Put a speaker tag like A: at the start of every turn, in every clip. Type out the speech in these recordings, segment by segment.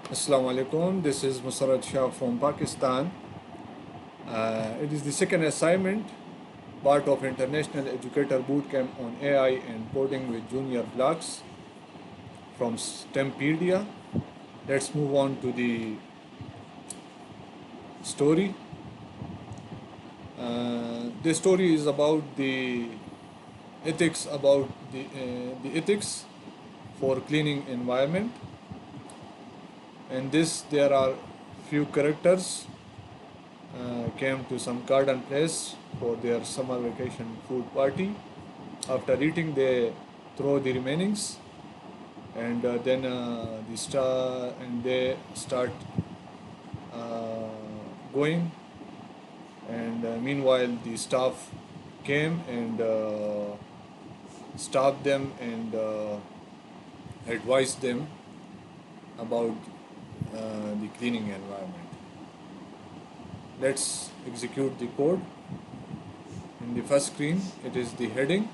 A: Assalamu alaikum. This is Musarrat Shah from Pakistan. It is the second assignment, part of International Educator Bootcamp on AI and coding with junior blocks from Stempedia. Let's move on to the story. The story is about the ethics for cleaning environment. In this, there are few characters came to some garden place for their summer vacation food party. After eating, they throw the remainings, and then they start going. And meanwhile, the staff came and stopped them and advised them about the cleaning environment. Let's execute the code. In the first screen, it is the heading.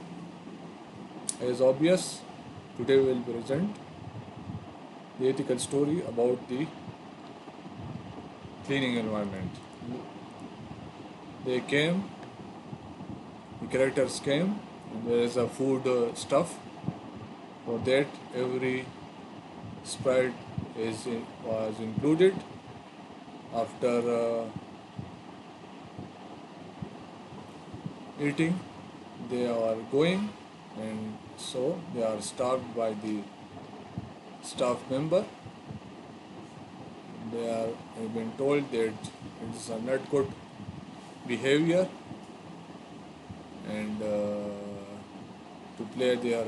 A: As obvious, today we will present the ethical story about the cleaning environment. They came, the characters came, and there is a food stuff. For that, every sprite was included. After eating, they are going, and so they are stopped by the staff member. They have been told that it is a not good behavior and to play their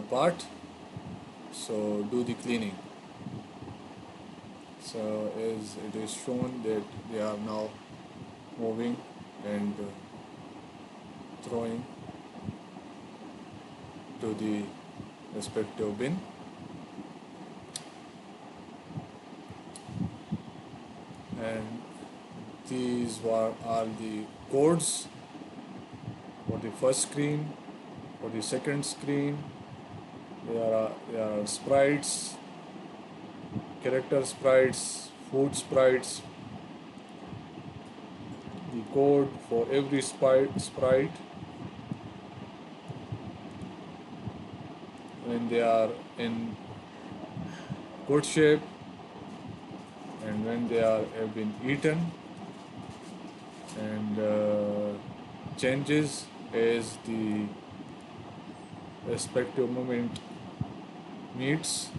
A: part, so do the cleaning. So as it is shown that they are now moving and throwing to the respective bin. And these are the codes for the first screen. For the second screen, there are sprites, character sprites, food sprites, the code for every sprite when they are in good shape and when they have been eaten, and changes as the respective moment meets.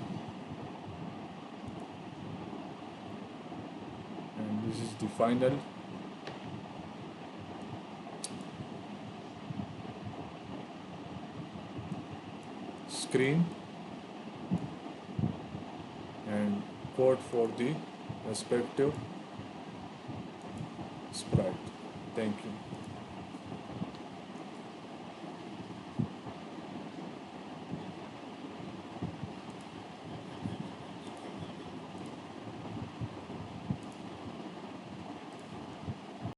A: And this is the final screen and code for the respective sprite. Thank you.